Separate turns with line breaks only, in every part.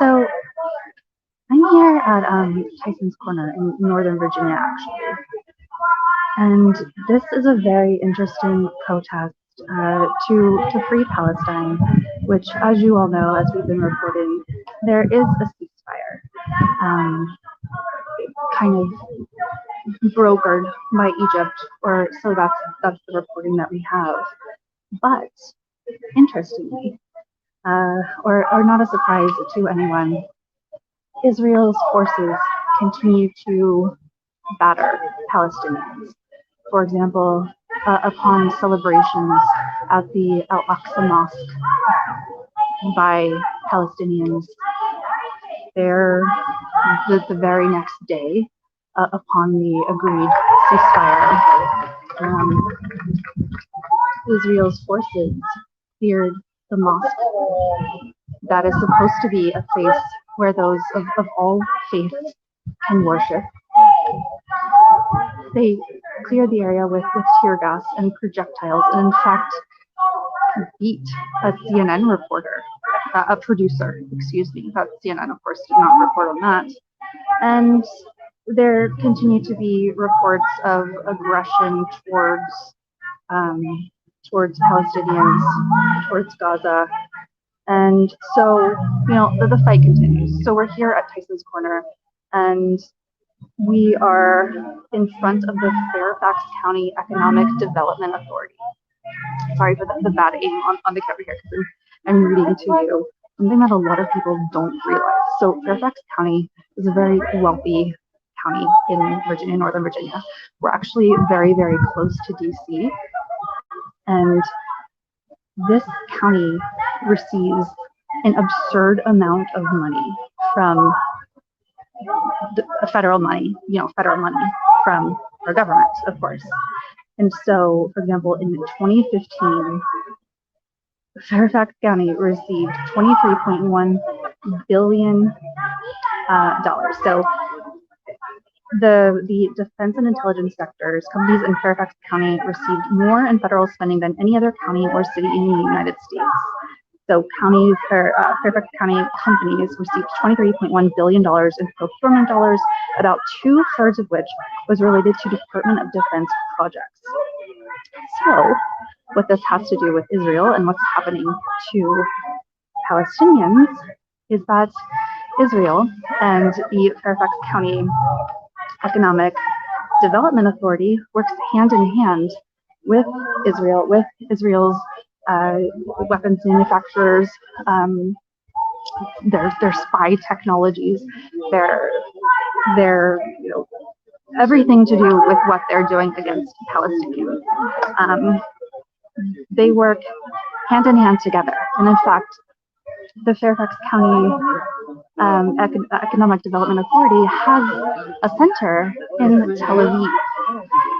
So I'm here at Tyson's Corner in Northern Virginia, actually. And this is a very interesting protest to free Palestine, which, as you all know, as we've been reporting, there is a ceasefire kind of brokered by Egypt, or so that's the reporting that we have. But interestingly, or not a surprise to anyone, Israel's forces continue to batter Palestinians. For example, upon celebrations at the Al-Aqsa Mosque by Palestinians, the very next day, upon the agreed ceasefire, Israel's forces cleared the mosque that is supposed to be a place where those of all faiths can worship. They cleared the area with tear gas and projectiles, and in fact beat a CNN reporter, a producer, excuse me. That CNN, of course, did not report on that. And there continue to be reports of aggression towards Palestinians, towards Gaza. And so, the fight continues. So we're here at Tyson's Corner, and we are in front of the Fairfax County Economic Development Authority. Sorry for the bad aim on the camera here, because I'm reading to you something that a lot of people don't realize. So Fairfax County is a very wealthy county in Virginia, Northern Virginia. We're actually very, very close to DC. And this county receives an absurd amount of money from federal money from our government, of course. And so, for example, in 2015, Fairfax County received $23.1 billion. So the defense and intelligence sectors, companies in Fairfax County received more in federal spending than any other county or city in the United States. So Fairfax County companies received $23.1 billion in procurement dollars, about 2/3 of which was related to Department of Defense projects. So what this has to do with Israel and what's happening to Palestinians is that Israel and the Fairfax County Economic Development Authority works hand in hand with Israel's weapons manufacturers, their spy technologies, their everything to do with what they're doing against Palestinians. They work hand in hand together, and in fact, the Fairfax County Economic Development Authority has a center in Tel Aviv,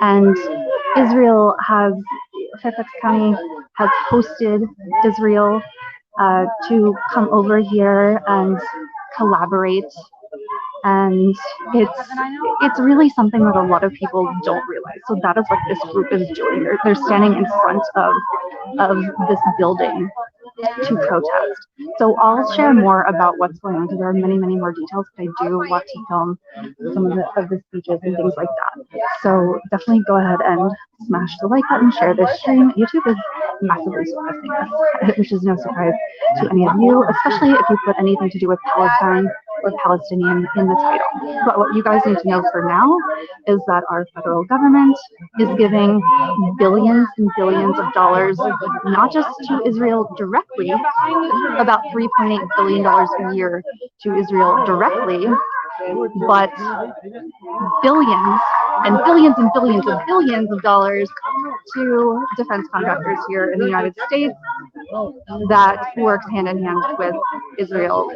and Fairfax County has hosted Israel to come over here and collaborate, and it's really something that a lot of people don't realize. So that is what this group is doing. They're standing in front of this building to protest. So I'll share more about what's going on, because there are many, many more details, but I do want to film some of the speeches and things like that. So definitely go ahead and smash the like button, share this stream. YouTube is massively suppressing us, which is no surprise to any of you, especially if you put anything to do with Palestine or Palestinian in the title. But what you guys need to know for now is that our federal government is giving billions and billions of dollars, not just to Israel directly, about $3.8 billion a year to Israel directly, but billions and billions and billions and billions of dollars to defense contractors here in the United States that works hand in hand with Israel,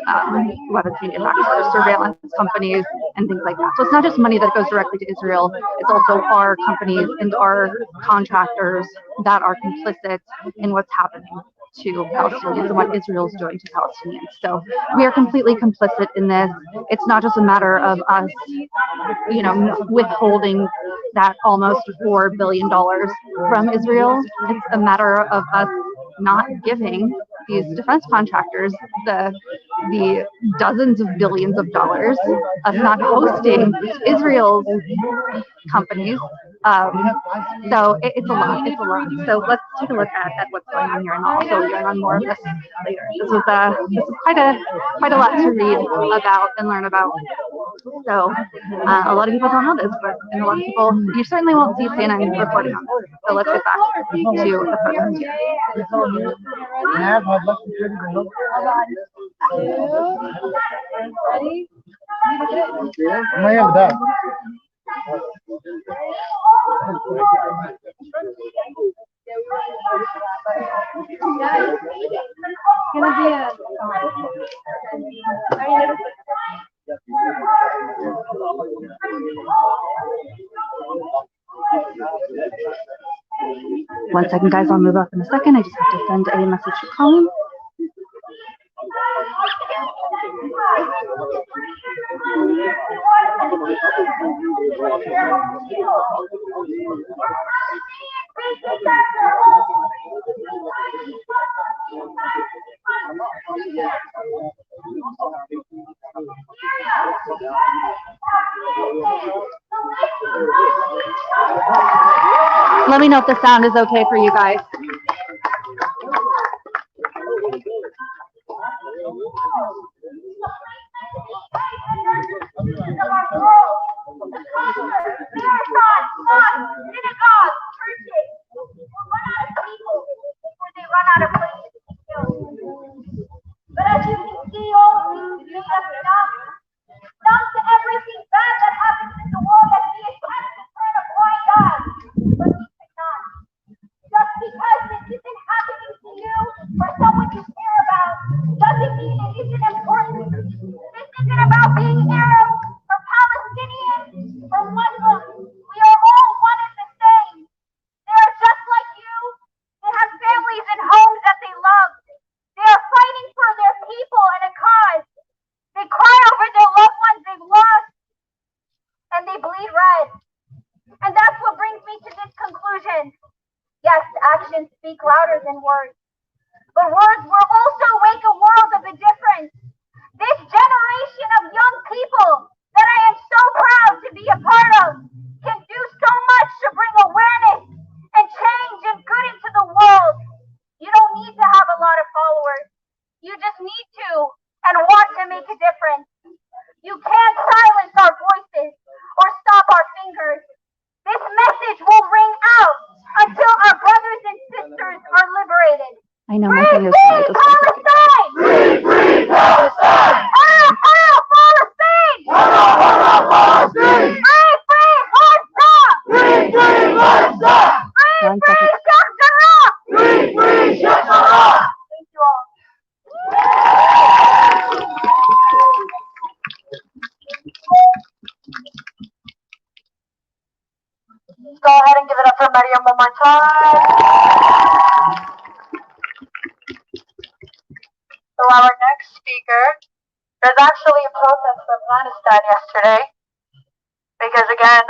weapons manufacturers, surveillance companies, and things like that. So it's not just money that goes directly to Israel, it's also our companies and our contractors that are complicit in what's happening to Palestinians and what Israel's doing to Palestinians. So we are completely complicit in this. It's not just a matter of us, withholding that almost $4 billion from Israel. It's a matter of us not giving these defense contractors the the dozens of billions of dollars of not hosting Israel's companies. So it's a lot. It's a lot. So let's take a look at what's going on here, and I'll fill you in on more of this later. This is quite a lot to read about and learn about. So a lot of people don't know this, but a lot of people, you certainly won't see CNN reporting on this. So let's get back to the protest here. One second, guys, I'll move up in a second. I just have to send a message to Colin. Let me know if the sound is okay for you guys. I know my thing is just
Free Palestine! Palestine! Palestine!
One second.
Free Shakara! Thank you all. Go ahead and give it up for Maryam one more time. So our next speaker, there's actually a protest for Afghanistan yesterday, because again,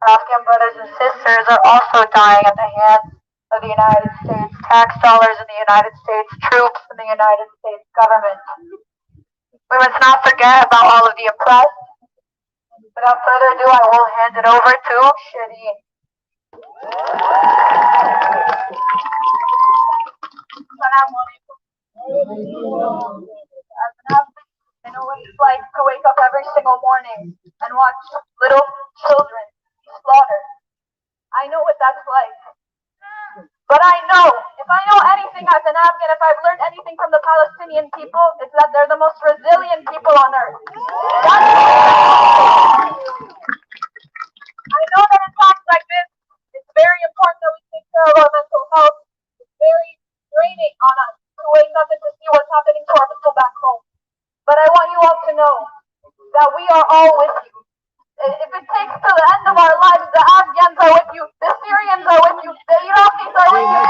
Afghan brothers and sisters are also dying at the hands of the United States tax dollars and the United States troops and the United States government. We must not forget about all of the oppressed. Without further ado, I will hand it over to Shireen. Assalamu alaikum. As an athlete, I know what it's like to wake up every single morning and watch little children slaughtered. I know what that's like. But I know, if I know anything as an Afghan, if I've learned anything from the Palestinian people, it's that they're the most resilient people on earth. I know that in times like this, it's very important that we take care of our mental health. It's very draining on us to wake up and to see what's happening to our people back home. But I want you all to know that we are all with you. If it takes to the end of our lives, the Afghans are with you, the Syrians are with you, the Iraqis are with you.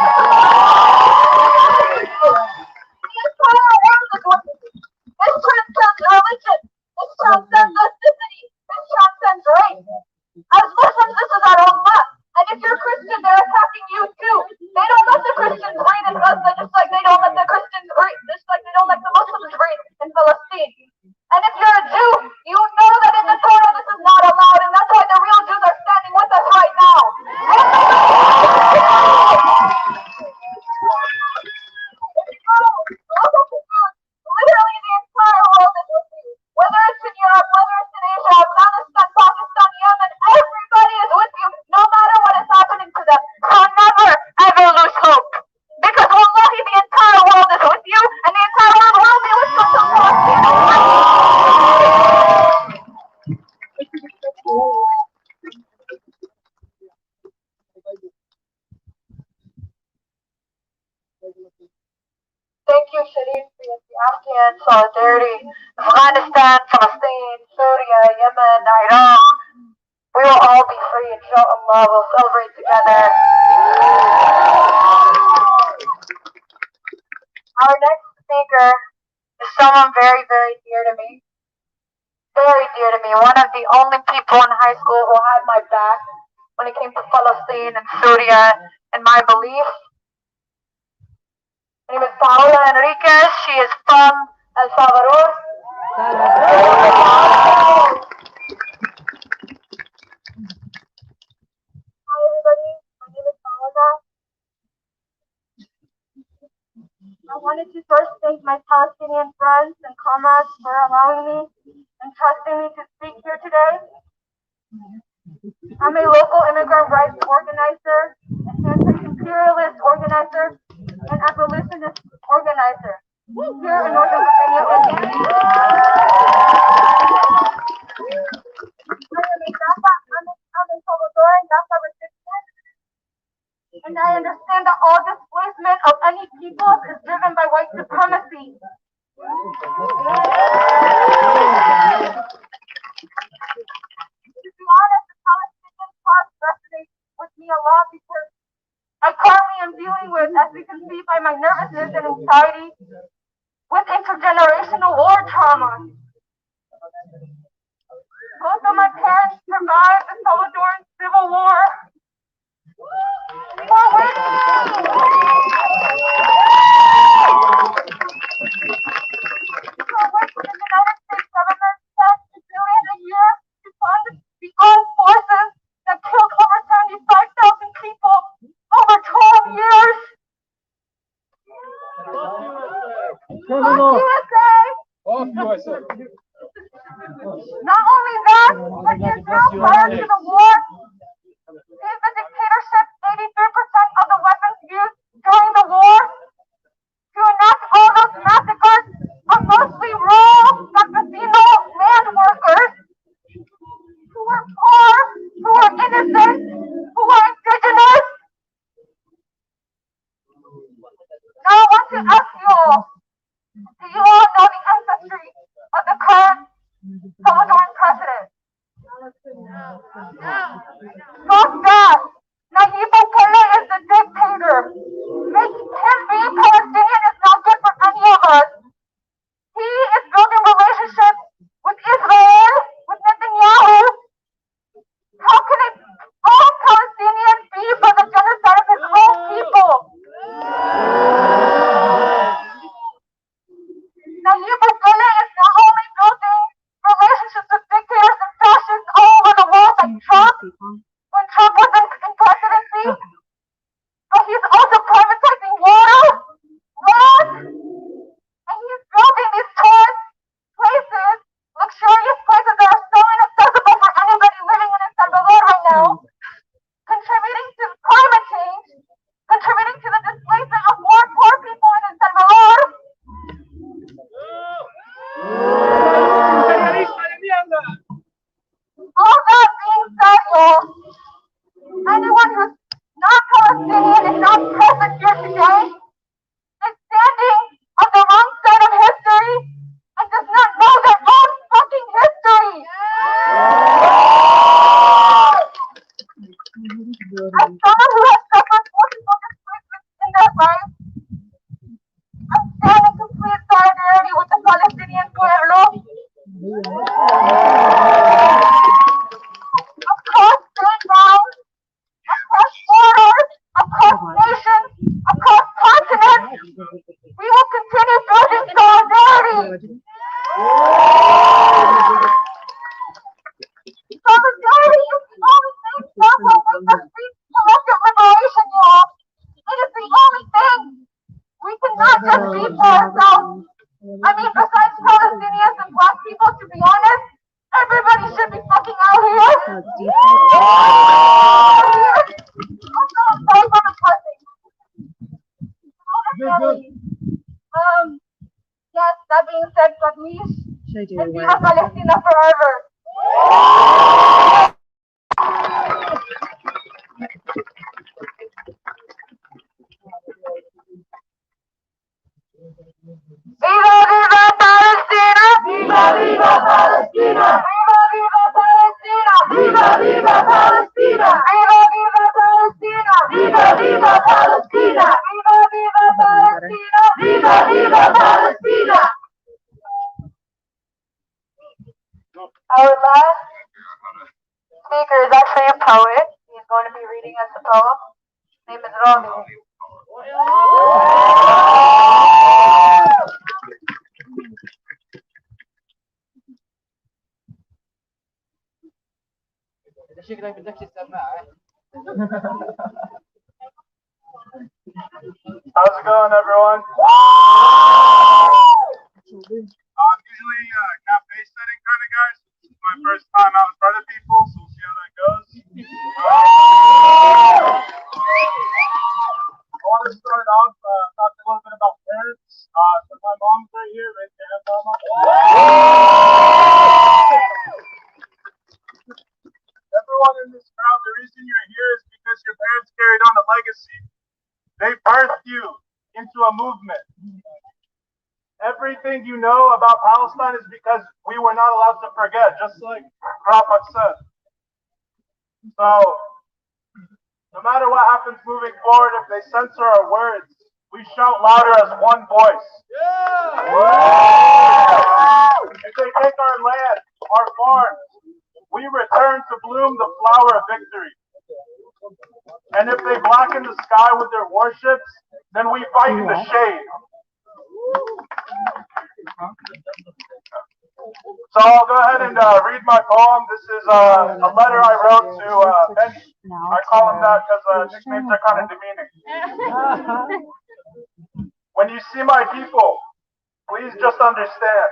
The entire world is with you. This transcends religion. This transcends ethnicity. This transcends race. As Muslims, this is our ummah. And if you're Christian, they're attacking you too. They don't let the Christians breathe in Gaza, just like they don't let the Christians breathe, just like they don't let the Muslims breathe in Palestine. And if you're a Jew, you know that in the Torah this is not allowed, and that's why the real Jews are standing with us right now. Literally the entire world is with you. Whether it's in Europe, whether it's in Asia, Afghanistan, Pakistan, Yemen, everybody is with you, no matter what is happening to them. So never, ever lose hope. Because wallahi, the entire world is with you, and the entire world will be with you until Thank you, Sharif, for the Afghan solidarity. Afghanistan, Palestine, Syria, Yemen, Iraq. We will all be free, inshallah. We'll celebrate together. Our next speaker is someone very, very dear to me. Very dear to me. One of the only people in high school who had my back when it came to Palestine and Syria and my beliefs. Her name is Paola Enriquez. She is from El Salvador. Hi everybody, my name is Paola. I wanted to first thank my Palestinian friends and comrades for allowing me and trusting me to speak here today. I'm a local immigrant rights organizer, an anti-imperialist organizer, and abolitionist organizer here in Northern Virginia. I'm a Salvadoran Napa recipient, and I understand that all displacement of any people is driven by white supremacy. To be honest, the Palestinian cause resonates with me a lot because I currently am dealing with, as you can see by my nervousness and anxiety, with intergenerational war trauma. Both of my parents survived the Salvadoran Civil War. For which the United States government spent $1 billion a year to fund the armed forces that killed over 75,000 people over 12 years. USA! Not only that, but Israel prior to the war gave the dictatorship 83% of the weapons used during the war to enact all those massacres of mostly rural campesino land workers who were poor, who were innocent, who were indigenous. Now I want to ask you all, do you all know the ancestry of the current Salvadoran president? Fuck that! Nayib Bukele is the dictator. Him being Palestinian is not good for any of us. He is building relationships with Israel, with Netanyahu. How can all Palestinians be for the genocide of his own people? Nayib Bukele is not only building relationships with dictators and fascists all over the world like Trump, when Trump was in presidency, but he's also privatizing water, land, and he's building these tourist places, luxurious places that are so inaccessible for anybody living in El Salvador right now, contributing to climate change, contributing to the displacement of more poor people in El Salvador. All that being said, y'all, anyone who's not Palestinian and not present here today is standing on the wrong side of history and does not know their own fucking history. As someone who has suffered multiple displacements in their life, I stand in complete solidarity with the Palestinian pueblo. Across state lines, across borders, across nations, across continents, we will continue building solidarity. Viva Palestina forever! Viva, viva Palestina! Viva, viva Palestina! Viva, viva Palestina! Viva, viva Palestina! Viva, viva Palestina! Viva, viva Palestina! Viva, viva Palestina! Viva, viva Palestina! Our last speaker is actually a poet. He's going to be reading us a poem. His name is Rami.
How's it going, everyone? I'm usually a cafe setting kind of guy, so this is my first time out in front of people, so we'll see how that goes. I want to start off talking a little bit about parents. So my mom's right here, raise your hand, mama. Everyone in this crowd, the reason you're here is because your parents carried on a legacy. They birthed you into a movement. Everything you know about Palestine is because we were not allowed to forget, just like Rafa said. So, no matter what happens moving forward, if they censor our words, we shout louder as one voice. Yeah! If they take our land, our farms, we return to bloom the flower of victory. And if they blacken the sky with their warships, then we fight in the shade. So I'll go ahead and read my poem. This is a letter I wrote to Benny. I call him that because nicknames are kind of demeaning. When you see my people, please just understand.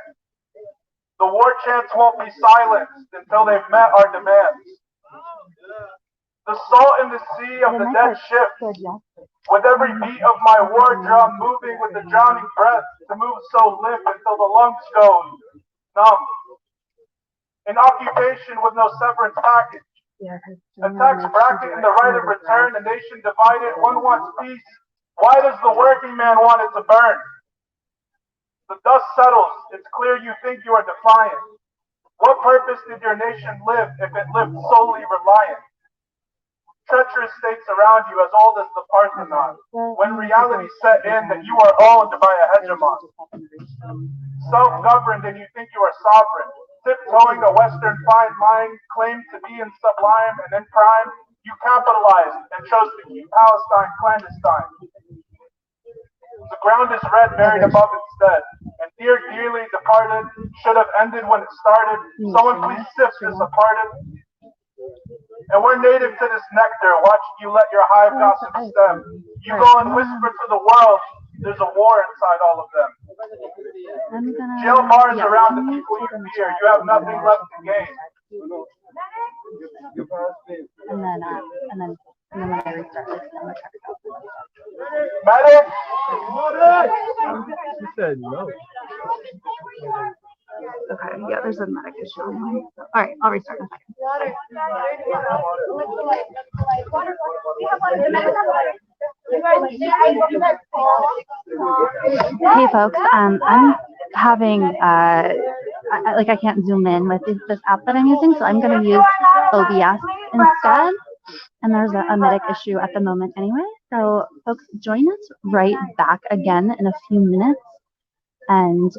The war chants won't be silenced until they've met our demands. The salt in the sea of the dead shifts, with every beat of my war drum moving with the drowning breath to move so limp until the lungs go numb. An occupation with no severance package. A tax bracket and the right of return, a nation divided, one wants peace. Why does the working man want it to burn? The dust settles, it's clear you think you are defiant. What purpose did your nation live if it lived solely reliant? Treacherous states around you as old as the Parthenon, when reality set in that you are owned by a hegemon. Self-governed and you think you are sovereign, tiptoeing a Western fine line, claimed to be in sublime and in prime, you capitalized and chose to keep Palestine clandestine. The ground is red, buried above its dead, and dear dearly departed should have ended when it started. Someone please sift this aparted. And we're native to this nectar, watching you let your hive gossip stem. You go and whisper to the world, there's a war inside all of them. Jail bars around the people you fear, you have nothing left to gain.
And then when I restart this, I'm gonna try to go.
Medic!
She said no.
Okay, yeah, there's a medic issue. Alright, I'll restart in a second. Hey folks, I'm having I can't zoom in with this app that I'm using, so I'm going to use OBS instead. And there's a medic issue at the moment anyway. So folks, join us right back again in a few minutes. And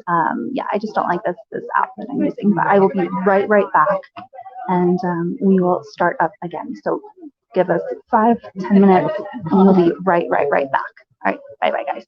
yeah, I just don't like this app that I'm using, but I will be right back, and we will start up again. So give us 5-10 minutes, and we'll be right back. All right, bye guys.